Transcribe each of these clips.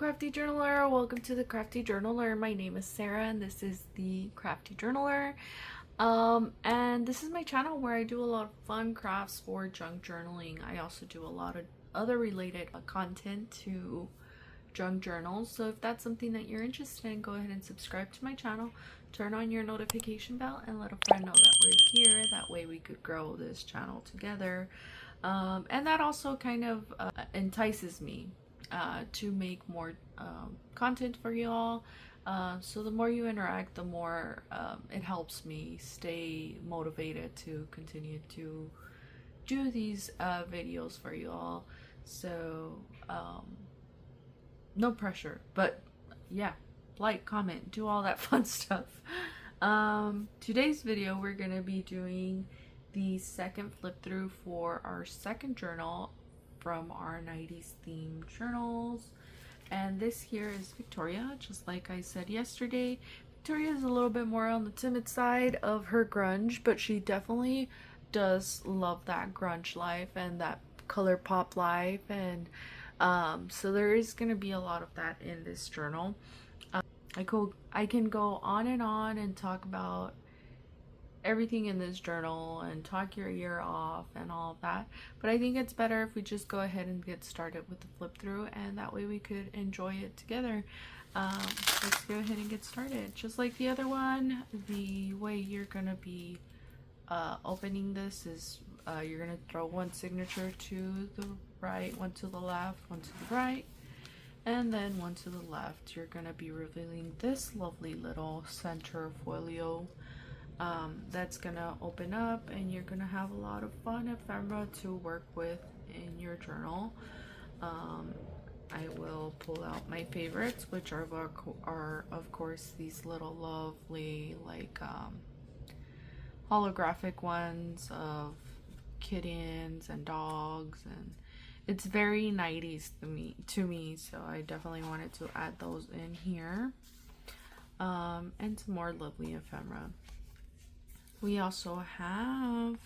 Crafty Journaler, welcome to the Crafty Journaler. My name is Sarah and this is the Crafty Journaler. And this is my channel where I do a lot of fun crafts for junk journaling. I also do a lot of other related content to junk journals. So if that's something that you're interested in, go ahead and subscribe to my channel, turn on your notification bell, and let a friend know that we're here. That way we could grow this channel together. And that also kind of entices me to make more content for you all. So the more you interact, the more it helps me stay motivated to continue to do these videos for you all. So no pressure, but yeah, like, comment, do all that fun stuff. Today's video we're gonna be doing the second flip through for our second journal from our 90s theme journals, and this here is Victoria. Just like I said yesterday, Victoria is a little bit more on the timid side of her grunge, but she definitely does love that grunge life and that color pop life, and so there is going to be a lot of that in this journal. I can go on and talk about everything in this journal and talk your ear off and all of that, but I think it's better if we just go ahead and get started with the flip through, and that way we could enjoy it together. Let's go ahead and get started. Just like the other one, the way you're gonna be opening this is you're gonna throw one signature to the right, one to the left, one to the right, and then one to the left. You're gonna be revealing this lovely little center folio that's gonna open up, and you're gonna have a lot of fun ephemera to work with in your journal. I will pull out my favorites, which are of course these little lovely like holographic ones of kittens and dogs, and it's very 90s to me, so I definitely wanted to add those in here. And some more lovely ephemera. We also have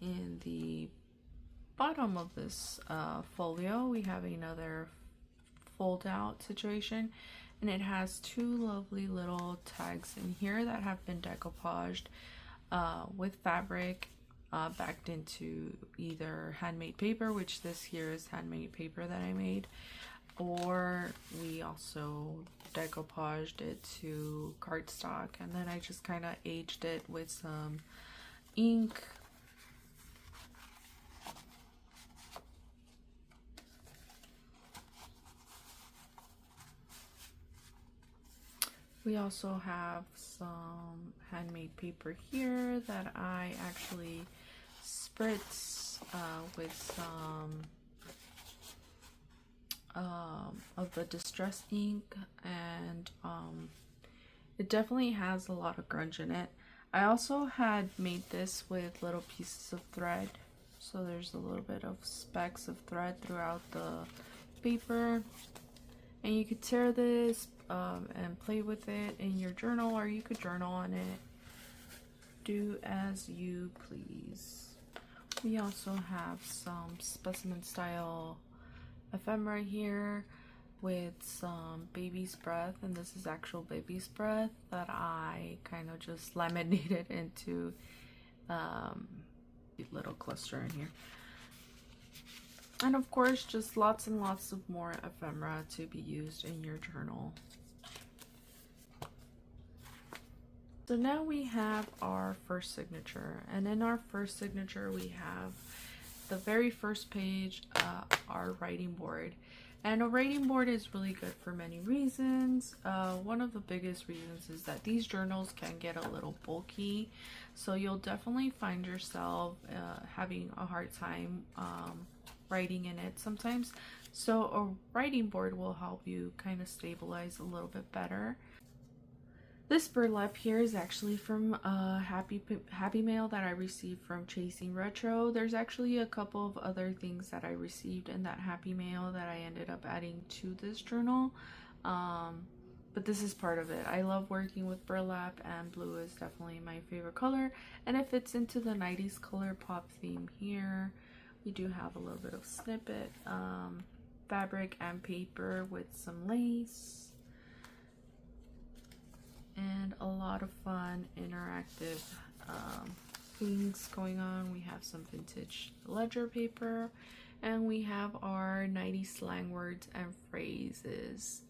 in the bottom of this folio, we have another fold out situation, and it has two lovely little tags in here that have been decoupaged with fabric backed into either handmade paper, which this here is handmade paper that I made, or we also decoupaged it to cardstock, and then I just kind of aged it with some ink. We also have some handmade paper here that I actually spritz with some of the distress ink, and it definitely has a lot of grunge in it. I also had made this with little pieces of thread, so there's a little bit of specks of thread throughout the paper, and you could tear this and play with it in your journal, or you could journal on it. Do as you please. We also have some specimen style ephemera here with some baby's breath, and this is actual baby's breath that I kind of just laminated into a little cluster in here. And of course, just lots and lots of more ephemera to be used in your journal. So now we have our first signature, and in our first signature we have the very first page, our writing board. And a writing board is really good for many reasons. One of the biggest reasons is that these journals can get a little bulky, so you'll definitely find yourself having a hard time writing in it sometimes. So a writing board will help you kind of stabilize a little bit better. This burlap here is actually from a happy mail that I received from Chasing Retro. There's actually a couple of other things that I received in that happy mail that I ended up adding to this journal, but this is part of it. I love working with burlap, and blue is definitely my favorite color, and it fits into the 90s color pop theme here. We do have a little bit of snippet fabric and paper with some lace. And a lot of fun interactive things going on. We have some vintage ledger paper, and we have our 90s slang words and phrases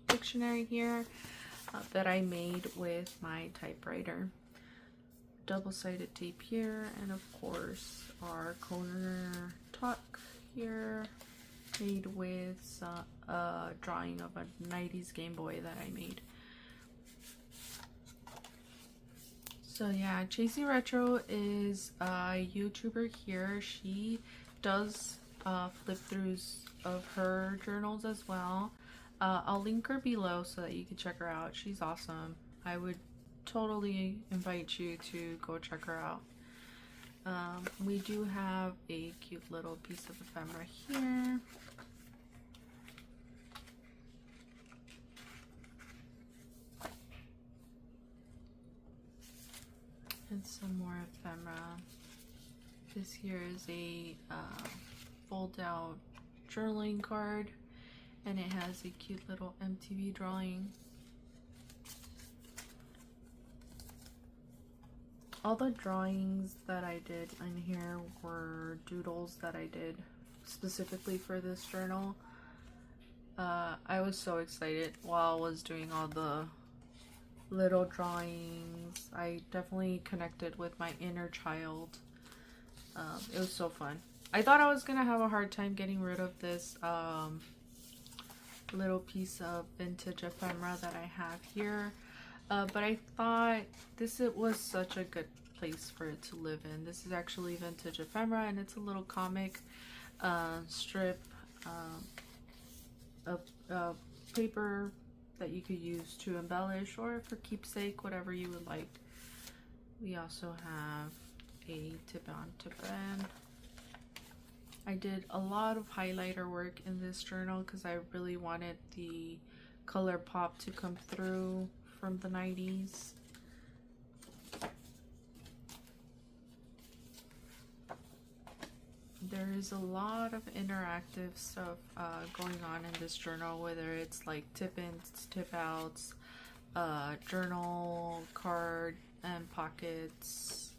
dictionary here that I made with my typewriter. Double-sided tape here, and of course our corner tuck here made with a drawing of a 90s Game Boy that I made. So yeah, Chasing Retro is a YouTuber here. She does flip throughs of her journals as well. I'll link her below so that you can check her out. She's awesome. I would totally invite you to go check her out. We do have a cute little piece of ephemera here. And some more ephemera. This here is a fold out journaling card, and it has a cute little MTV drawing. All the drawings that I did in here were doodles that I did specifically for this journal. I was so excited while I was doing all the little drawings. I definitely connected with my inner child. It was so fun. I thought I was gonna have a hard time getting rid of this little piece of vintage ephemera that I have here, but I thought it was such a good place for it to live in. This is actually vintage ephemera, and it's a little comic strip of paper that you could use to embellish or for keepsake, whatever you would like. We also have a tip-on tip-end. I did a lot of highlighter work in this journal because I really wanted the color pop to come through from the 90s. There is a lot of interactive stuff going on in this journal, whether it's like tip-ins, tip-outs, journal, card and pockets,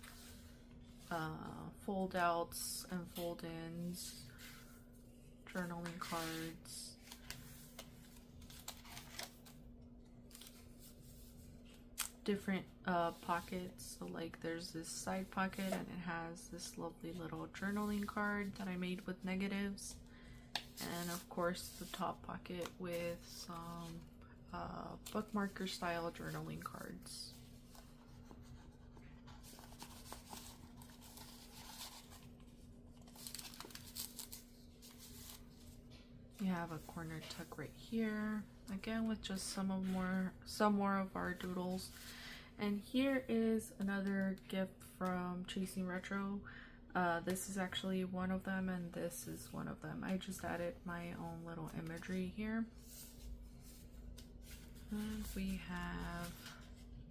fold-outs and fold-ins, journaling cards. Different pockets. So like there's this side pocket, and it has this lovely little journaling card that I made with negatives, and of course the top pocket with some bookmarker style journaling cards. We have a corner tuck right here, again with just some more of our doodles. And here is another gift from Chasing Retro. This is actually one of them, and this is one of them. I just added my own little imagery here. And we have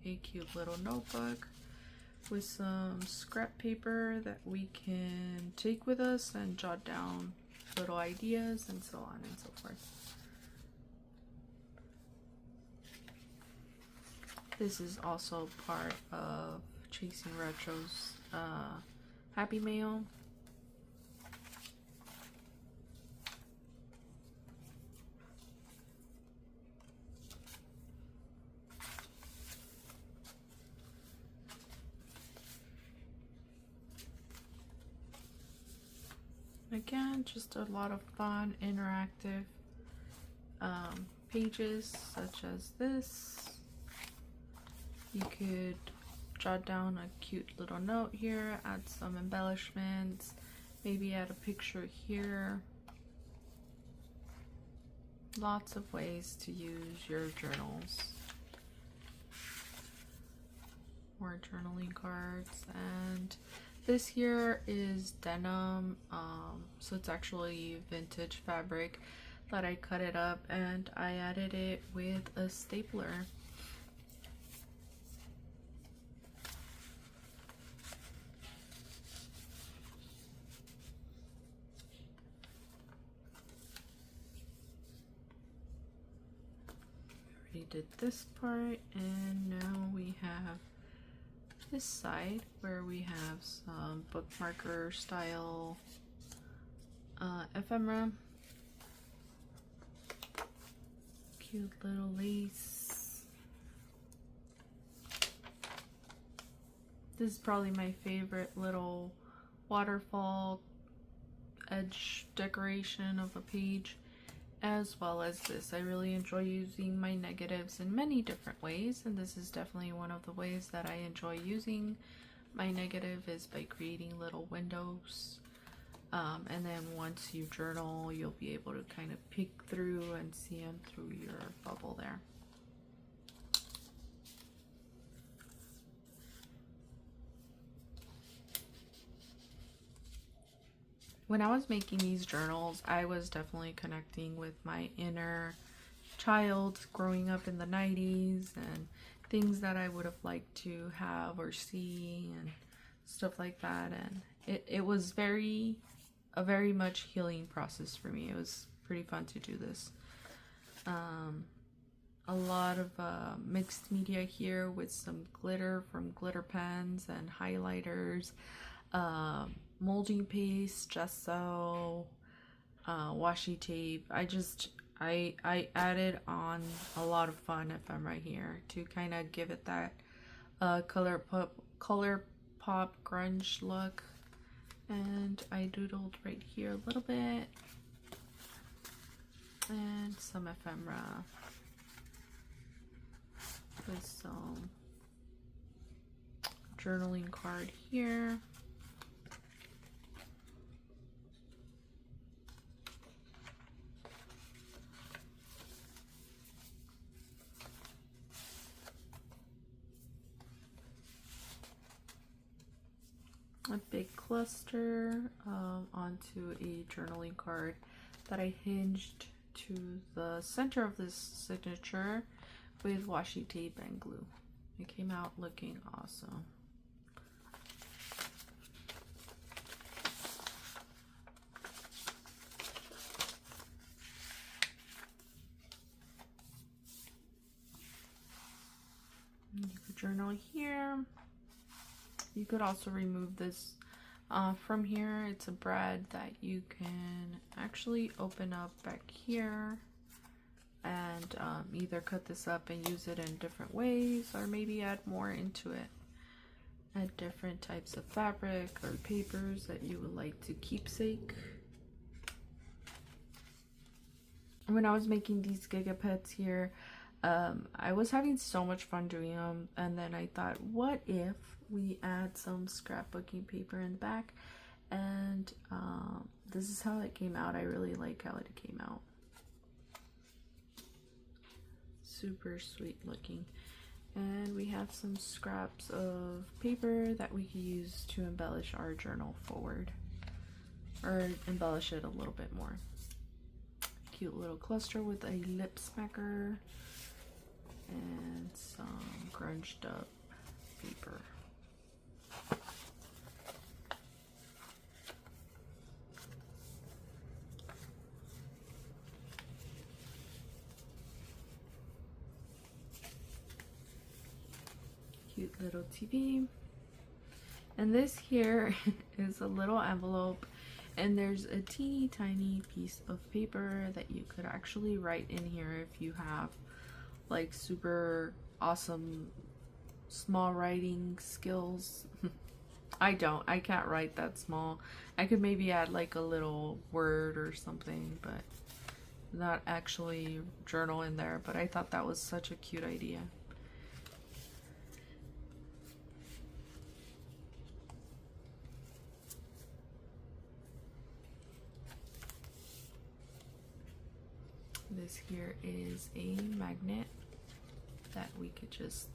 a cute little notebook with some scrap paper that we can take with us and jot down little ideas and so on and so forth. This is also part of Chasing Retro's Happy Mail. Again, just a lot of fun, interactive pages such as this. You could jot down a cute little note here, add some embellishments, maybe add a picture here. Lots of ways to use your journals. More journaling cards, and this here is denim, so it's actually vintage fabric that I cut it up and I added it with a stapler. We did this part, and now we have this side where we have some bookmarker style ephemera. Cute little lace. This is probably my favorite little waterfall edge decoration of a page, as well as this. I really enjoy using my negatives in many different ways, and this is definitely one of the ways that I enjoy using my negative, is by creating little windows. And then once you journal, you'll be able to kind of peek through and see them through your bubble there. When I was making these journals, I was definitely connecting with my inner child growing up in the 90s and things that I would have liked to have or see and stuff like that. And it was a very much healing process for me. It was pretty fun to do this. A lot of mixed media here with some glitter from glitter pens and highlighters, molding paste, gesso, washi tape. I added on a lot of fun ephemera here to kind of give it that color pop grunge look. And I doodled right here a little bit, and some ephemera with some journaling card here. A big cluster onto a journaling card that I hinged to the center of this signature with washi tape and glue. It came out looking awesome. And you could journal here. You could also remove this from here. It's a brad that you can actually open up back here and either cut this up and use it in different ways, or maybe add more into it. Add different types of fabric or papers that you would like to keepsake. When I was making these gigapets here, I was having so much fun doing them, and then I thought, what if we add some scrapbooking paper in the back? And this is how it came out. I really like how it came out. Super sweet looking. And we have some scraps of paper that we could use to embellish our journal forward, or embellish it a little bit more. Cute little cluster with a lip smacker and some grunged up paper. Cute little TV. And this here is a little envelope, and there's a teeny tiny piece of paper that you could actually write in here if you have like super awesome small writing skills. I can't write that small. I could maybe add like a little word or something, but not actually journal in there. But I thought that was such a cute idea. This here is a magnet that we could just,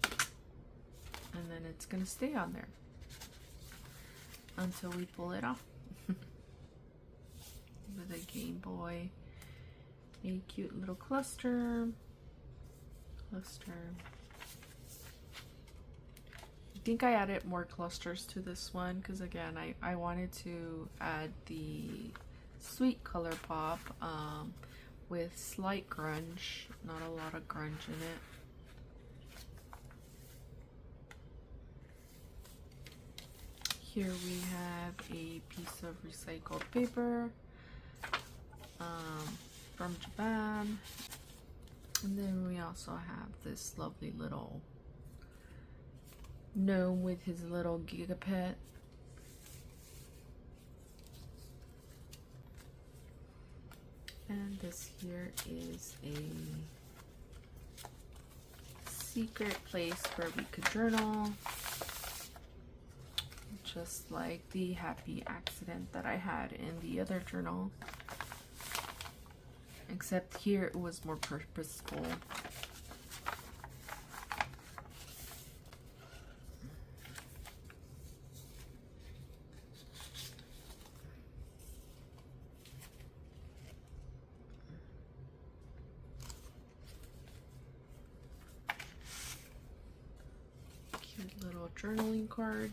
and then it's gonna stay on there until we pull it off. With a Game Boy, a cute little cluster. I think I added more clusters to this one because again I wanted to add the sweet color pop with slight grunge, not a lot of grunge in it. Here we have a piece of recycled paper from Japan. And then we also have this lovely little gnome with his little gigapet. And this here is a secret place where we could journal, just like the happy accident that I had in the other journal, except here it was more purposeful. Cute little journaling card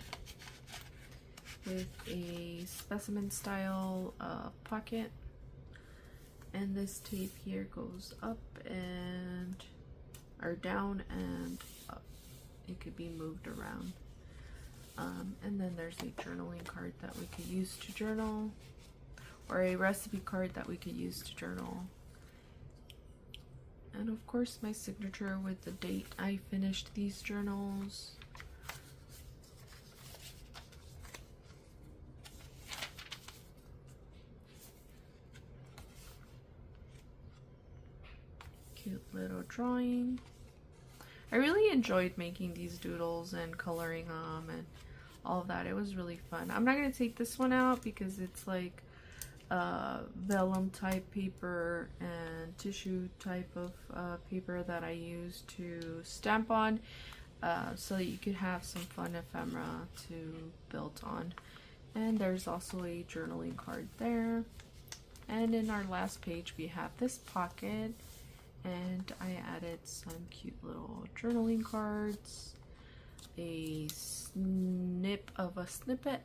with a specimen style pocket, and this tape here goes up and or down and up. It could be moved around. And then there's a journaling card that we could use to journal, or a recipe card that we could use to journal. And of course my signature with the date I finished these journals. Cute little drawing. I really enjoyed making these doodles and coloring them and all of that. It was really fun. I'm not going to take this one out because it's like vellum type paper and tissue type of paper that I use to stamp on, so that you could have some fun ephemera to build on. And there's also a journaling card there. And in our last page we have this pocket, and I added some cute little journaling cards, a snip of a snippet.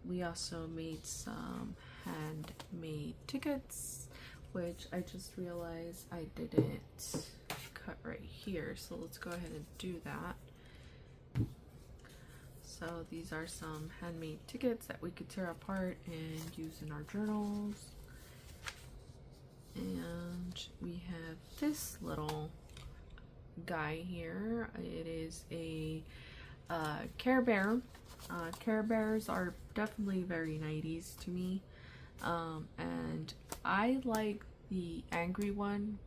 We also made some handmade tickets, which I just realized I didn't cut right here, so let's go ahead and do that. So these are some handmade tickets that we could tear apart and use in our journals. And we have this little guy here. It is a Care Bear. Care Bears are definitely very 90s to me, and I like the angry one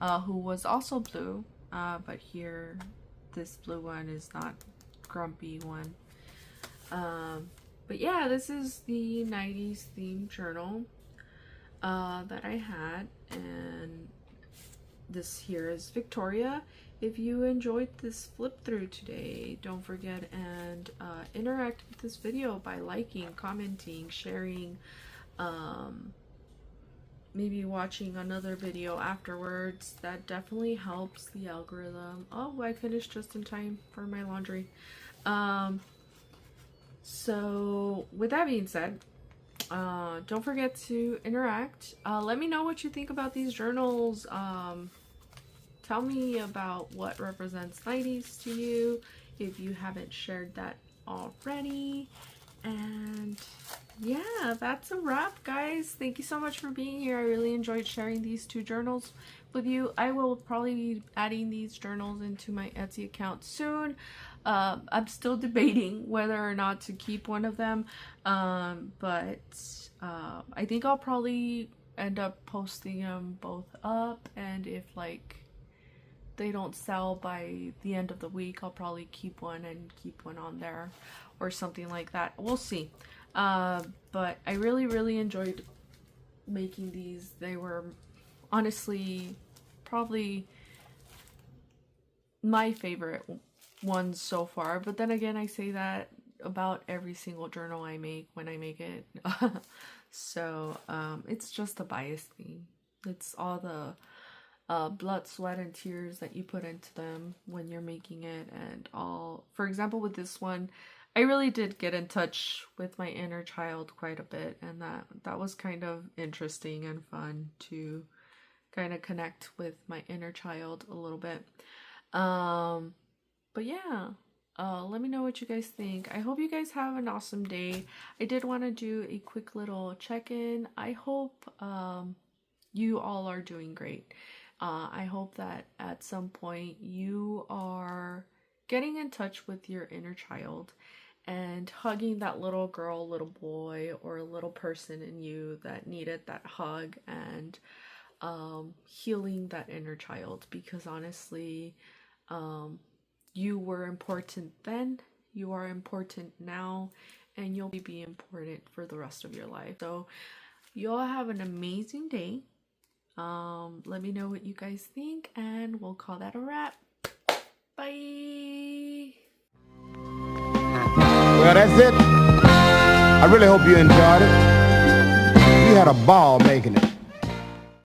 who was also blue, but here this blue one is not grumpy one. But yeah, this is the 90s themed journal that I had, and this here is Victoria. If you enjoyed this flip through today, don't forget and interact with this video by liking, commenting, sharing, maybe watching another video afterwards. That definitely helps the algorithm. Oh, I finished just in time for my laundry. So with that being said, don't forget to interact. Let me know what you think about these journals. Tell me about what represents 90s to you if you haven't shared that already. And yeah, that's a wrap, guys. Thank you so much for being here. I really enjoyed sharing these two journals with you. I will probably be adding these journals into my Etsy account soon. I'm still debating whether or not to keep one of them, but I think I'll probably end up posting them both up, and if like they don't sell by the end of the week, I'll probably keep one and keep one on there or something like that. We'll see. But I really enjoyed making these. They were honestly probably my favorite ones so far, but then again, I say that about every single journal I make when I make it. So it's just a bias thing. It's all the blood, sweat, and tears that you put into them when you're making it, and all. For example, with this one, I really did get in touch with my inner child quite a bit, and that was kind of interesting and fun to kind of connect with my inner child a little bit. But yeah, let me know what you guys think. I hope you guys have an awesome day. I did want to do a quick little check-in. I hope you all are doing great. I hope that at some point you are getting in touch with your inner child and hugging that little girl, little boy, or little person in you that needed that hug, and healing that inner child, because honestly, you were important then, you are important now, and you'll be important for the rest of your life. So you all have an amazing day. Let me know what you guys think, and we'll call that a wrap. Bye. Well, that's it. I really hope you enjoyed it. We had a ball making it.